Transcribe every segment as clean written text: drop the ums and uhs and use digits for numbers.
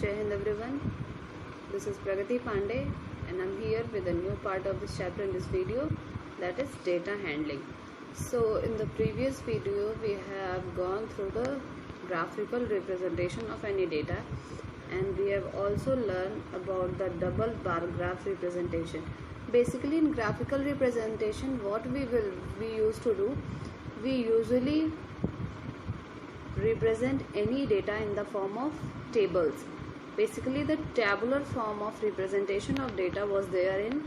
Jai Hind everyone. This is Pragati Pandey and I'm here with a new part of this chapter in this video, that is data handling. So in the previous video we have gone through the graphical representation of any data, and we have also learned about the double bar graph representation. Basically in graphical representation what we used to do, we usually represent any data in the form of tables. Basically the tabular form of representation of data was there in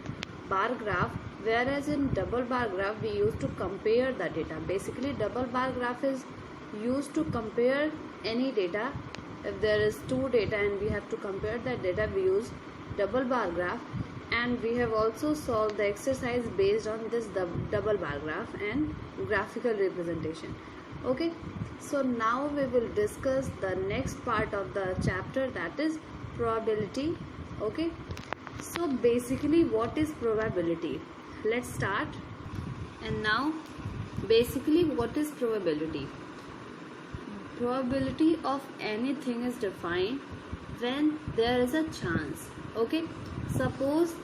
bar graph, whereas in double bar graph we used to compare the data. Basically double bar graph is used to compare any data. If there is two data and we have to compare that data, we use double bar graph, and we have also solved the exercise based on this double bar graph and graphical representation. Okay, so now we will discuss the next part of the chapter, that is probability. Okay, so basically what is probability? Let's start. And now basically what is probability? Probability of anything is defined when there is a chance. Okay, suppose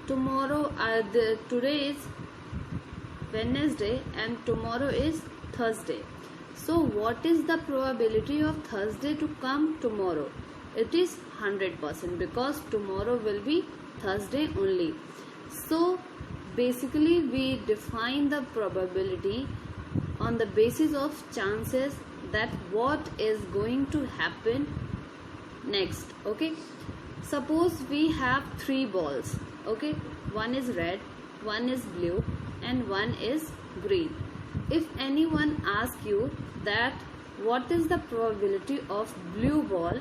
today is Wednesday and tomorrow is Thursday. So what is the probability of Thursday to come tomorrow? It is 100% because tomorrow will be Thursday only. So basically we define the probability on the basis of chances, that what is going to happen next. Okay, suppose we have three balls. Okay, one is red, one is blue and one is green. If anyone asks you that what is the probability of blue ball,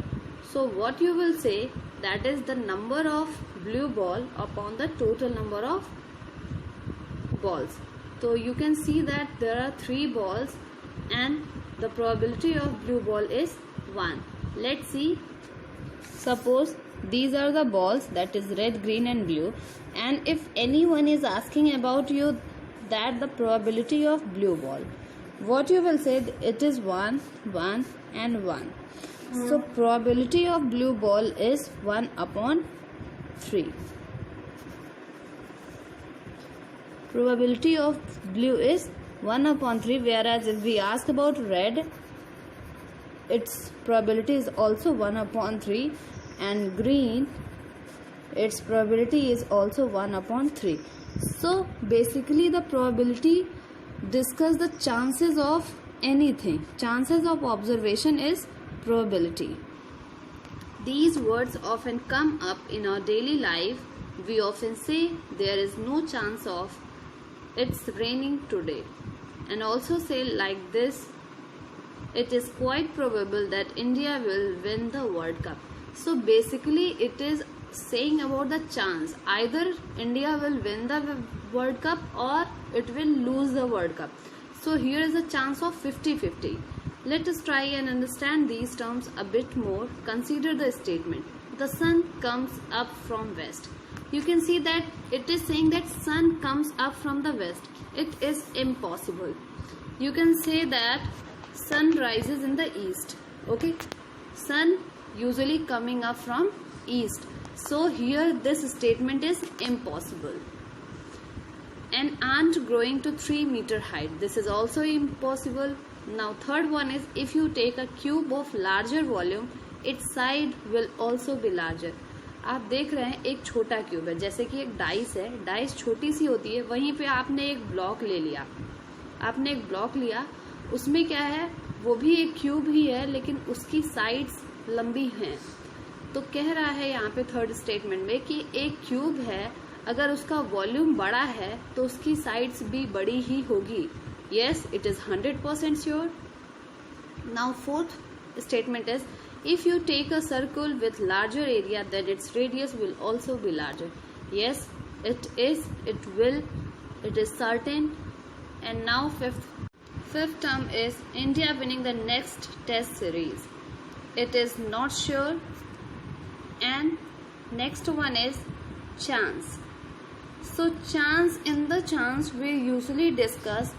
so what you will say, that is the number of blue ball upon the total number of balls. So you can see that there are three balls and the probability of blue ball is 1. Let's see. Suppose these are the balls, that is red, green and blue, and if anyone is asking about you that the probability of blue ball, what you will say, it is 1, 1 and 1. So probability of blue ball is 1 upon 3. Probability of blue is 1 upon 3, whereas if we ask about red, its probability is also 1 upon 3, and green, its probability is also 1 upon 3. So basically the probability discuss the chances of anything. Chances of observation is probability. These words often come up in our daily life. We often say there is no chance of it's raining today, and also say like this, it is quite probable that India will win the World Cup. So basically it is saying about the chance, either India will win the World Cup or it will lose the World Cup. So here is a chance of 50-50. Let us try and understand these terms a bit more. Consider the statement, the sun comes up from west. You can see that it is saying that sun comes up from the west. It is impossible. You can say that sun rises in the east. Okay, sun usually coming up from east. So here this statement is impossible. An ant growing to 3-meter height. This is also impossible. Now third one is, if you take a cube of larger volume, its side will also be larger. आप देख रहे हैं एक छोटा cube है, जैसे कि एक डाइस है, डाइस छोटी सी होती है, वहीं पे आपने एक ब्लॉक ले लिया, आपने एक ब्लॉक लिया, उसमें क्या है, वो भी एक क्यूब ही है लेकिन उसकी साइड्स लंबी हैं. तो कह रहा है यहाँ पे थर्ड स्टेटमेंट में कि एक क्यूब है, अगर उसका वॉल्यूम बड़ा है तो उसकी साइड्स भी बड़ी ही होगी. Yes, it is 100% sure. Now fourth statement is, if you take a circle with larger area, then its radius will also be larger. Yes, it is, it will, it is certain. And now fifth term is India winning the next test series. It is not sure. And next one is chance. So chance, in the chance we usually discuss,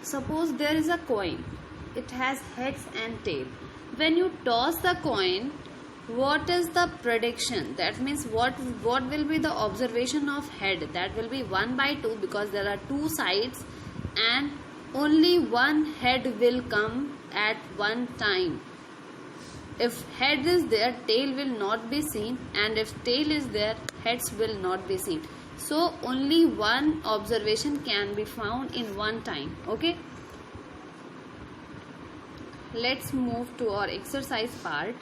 suppose there is a coin, it has heads and tail. When you toss the coin, What is the prediction? That means what will be the observation of head? That will be 1 by 2 because there are two sides and only one head will come at one time. If head is there, tail will not be seen, and if tail is there, heads will not be seen. So only one observation can be found in one time. Okay, let's move to our exercise part.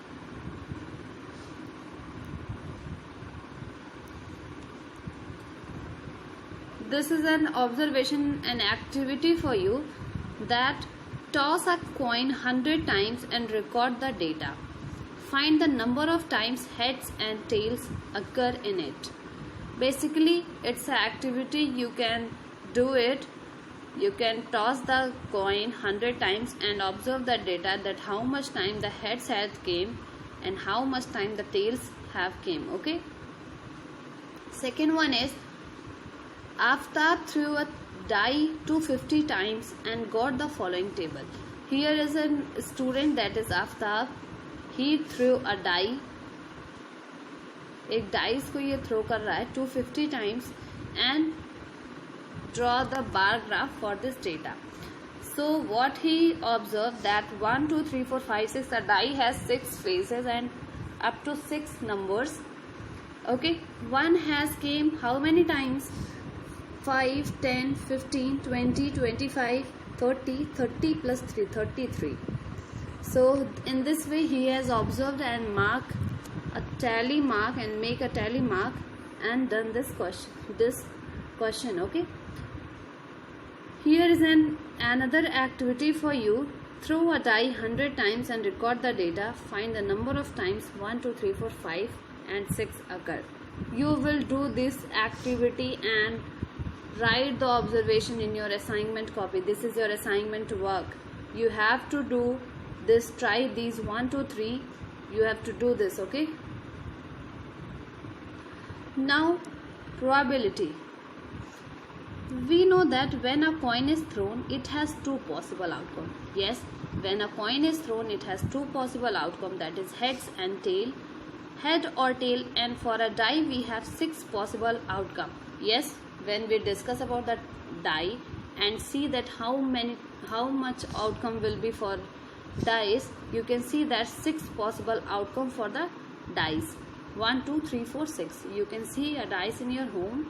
This is an observation, an activity for you, that toss a coin 100 times and record the data. Find the number of times heads and tails occur in it. Basically, it's an activity, you can do it. You can toss the coin 100 times and observe the data, that how much time the heads have came and how much time the tails have came. Okay. Second one is, Aftab threw a die 250 times and got the following table. Here is a student, that is Aftab. He threw a die. एक dice को ये throw कर रहा है 250 times and draw the bar graph for this data. So what he observed, that 1, 2, 3, 4, 5, 6, the die has 6 faces and up to 6 numbers. Okay, one has came how many times? 5, 10, 15, 20, 25, 30, 30 plus 3, 33. So in this way he has observed and mark a tally mark and make a tally mark and done this question. Okay, here is another activity for you. Throw a die 100 times and record the data. Find the number of times 1, 2, 3, 4, 5 and 6 occur. You will do this activity and write the observation in your assignment copy. This is your assignment work. You have to do this. Try these 1, 2, 3. You have to do this. Okay. Now, probability. We know that when a coin is thrown, it has two possible outcomes. Yes, when a coin is thrown, it has two possible outcomes, that is heads and tail, head or tail. And for a die, we have 6 possible outcomes. Yes, when we discuss about the die and see that how much outcome will be for dice, you can see that 6 possible outcome for the dice. 1, 2, 3, 4, 6. You can see a dice in your home.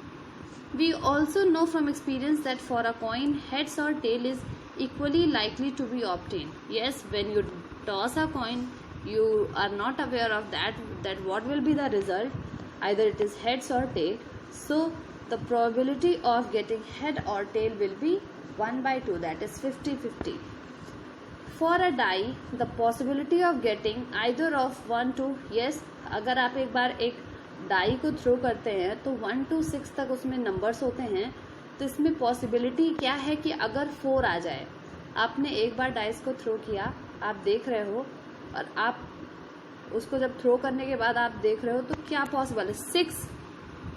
We also know from experience that for a coin, heads or tail is equally likely to be obtained. Yes, when you toss a coin, you are not aware of that what will be the result, either it is heads or tail. So the probability of getting head or tail will be 1 by 2, that is 50-50. For a die, the possibility of getting either of 1 to, yes, अगर आप एक बार एक die को throw करते हैं तो 1 to 6 तक उसमें नंबर्स होते हैं, तो इसमें पॉसिबिलिटी क्या है कि अगर 4 आ जाए, आपने एक बार डाइस को थ्रो किया, आप देख रहे हो और आप उसको जब थ्रो करने के बाद आप देख रहे हो तो क्या पॉसिबल है, 6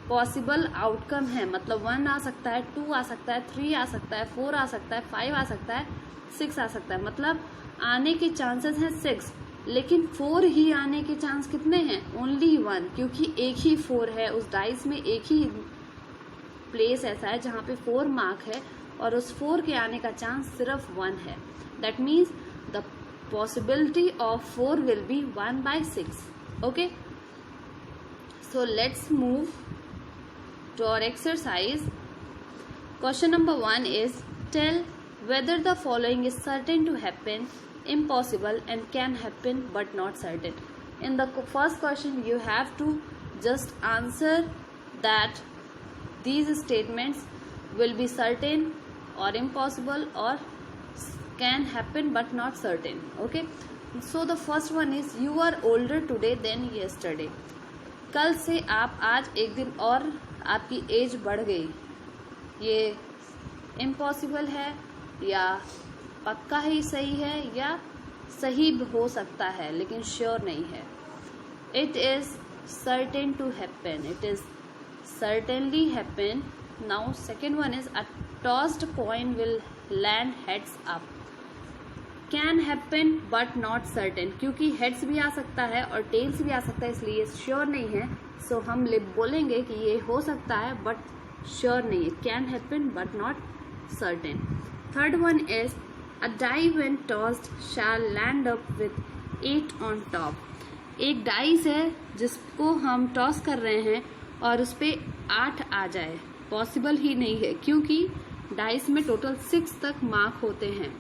पॉसिबल आउटकम है. मतलब 1 आ सकता है, 2 आ सकता है, 3 आ सकता है, 4 आ सकता है, 5 आ सकता है, 6 आ सकता है. मतलब आने के चांसेस हैं 6, लेकिन 4 ही आने के चांस कितने हैं? ओनली 1, क्योंकि एक ही 4 है उस डाइस में. एक ही प्लेस ऐसा है जहाँ पे 4 मार्क है और उस 4 के आने का चांस सिर्फ 1 है. That means the possibility of 4 will be 1 by 6. Okay, so let's move to our exercise. Question number 1 is, tell whether the following is certain to happen, impossible and can happen but not certain. In the first question, you have to just answer that these statements will be certain or impossible or can happen but not certain. Okay, so the first one is, you are older today than yesterday. कल से आप आज एक दिन और आपकी as बढ़ गई. ये इम्पॉसिबल है या पक्का ही सही है या सही हो सकता है लेकिन श्योर नहीं है. It is certain to happen. It is certainly happen. Now second one is, a tossed coin will land heads up. Can happen but not certain, क्योंकि हेड्स भी आ सकता है और टेल्स भी आ सकता है, इसलिए श्योर नहीं है. सो हम बोलेंगे कि ये हो सकता है बट श्योर नहीं है. Can happen but not certain. Third one is a die when tossed shall land up with 8 on top. एक डाइस है जिसको हम टॉस कर रहे हैं और उस पे 8 आ जाए, पॉसिबल ही नहीं है क्योंकि डाइस में टोटल 6 तक मार्क होते हैं.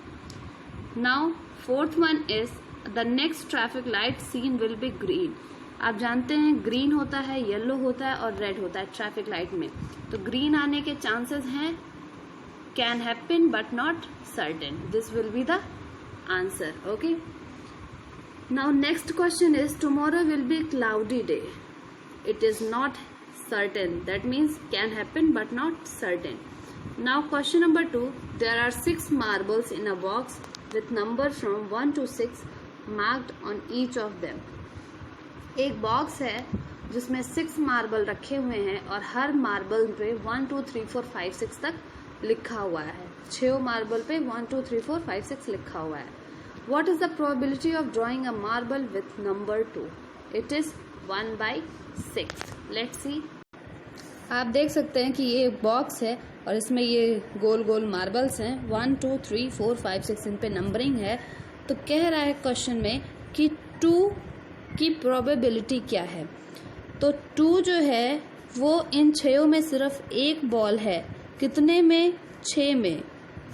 Now fourth one is the next traffic light seen will be green. आप जानते हैं ग्रीन होता है, येलो होता है और रेड होता है ट्रैफिक लाइट में, तो ग्रीन आने के चांसेस हैं. Can happen but not certain. This will be the answer. Okay, now next question is tomorrow will be cloudy day. It is not certain. That means can happen but not certain. Now question number 2. There are 6 marbles in a box with number from 1 to 6 marked on each of them. एक box है जिसमें 6 marble रखे हुए हैं और हर marble पे 1 2 3 4 5 6 तक लिखा हुआ है. 6 मार्बल पे 1 2 3 4 5 6 लिखा हुआ है. What is the probability of drawing a marble with number 2? It is 1/6. Let's see. आप देख सकते हैं कि ये एक बॉक्स है और इसमें ये गोल गोल मार्बल्स हैं. 1 2 3 4 5 6 इन पे नंबरिंग है. तो कह रहा है क्वेश्चन में कि 2 की प्रोबेबिलिटी क्या है. तो 2 जो है वो इन 6 में सिर्फ एक बॉल है. कितने में? 6 में.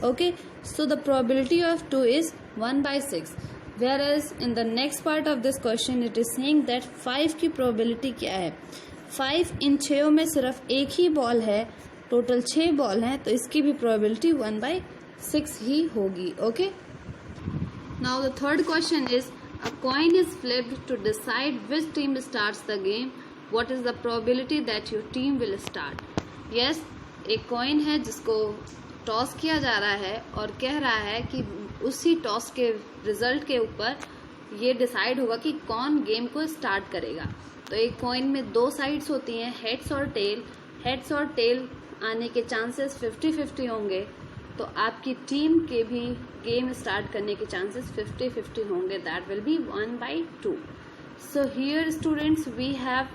Okay, so the probability of 2 is 1/6. Whereas in the next part of this question it is saying that 5 की प्रोबेबिलिटी क्या है. 5 इन 6 में सिर्फ एक ही बॉल है, टोटल 6 बॉल हैं, तो इसकी भी प्रोबेबिलिटी 1/6 ही होगी. Okay, now the third question is a coin is flipped to decide which team starts the game. What is the probability that your team will start. Yes, एक coin है जिसको toss किया जा रहा है और कह रहा है कि उसी टॉस के रिजल्ट के ऊपर ये डिसाइड होगा कि कौन गेम को स्टार्ट करेगा. तो एक कॉइन में 2 साइड्स होती हैं, हेड्स और टेल. हेड्स और टेल आने के चांसेस 50-50 होंगे, तो आपकी टीम के भी गेम स्टार्ट करने के चांसेस 50-50 होंगे. That will be 1/2. So here students we have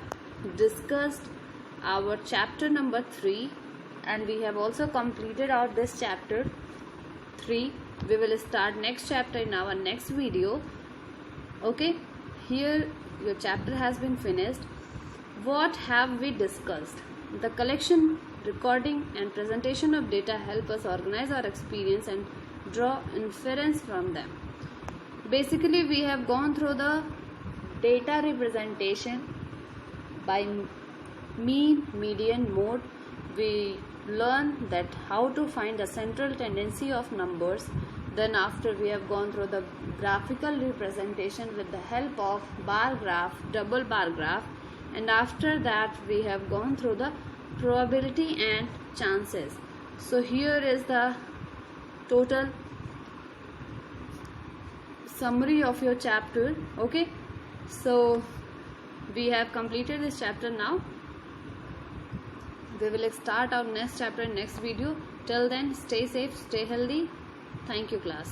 discussed our chapter number 3 and we have also completed out this chapter 3. We will start next chapter in our next video. Okay, here your chapter has been finished. What have we discussed? The collection, recording and presentation of data help us organize our experience and draw inference from them. Basically we have gone through the data representation by mean, median, mode. We learn that how to find the central tendency of numbers. Then after we have gone through the graphical representation with the help of bar graph, double bar graph, and after that we have gone through the probability and chances. So here is the total summary of your chapter. Okay, so we have completed this chapter. Now we will start our next chapter in next video. Till then, stay safe, stay healthy. Thank you, class.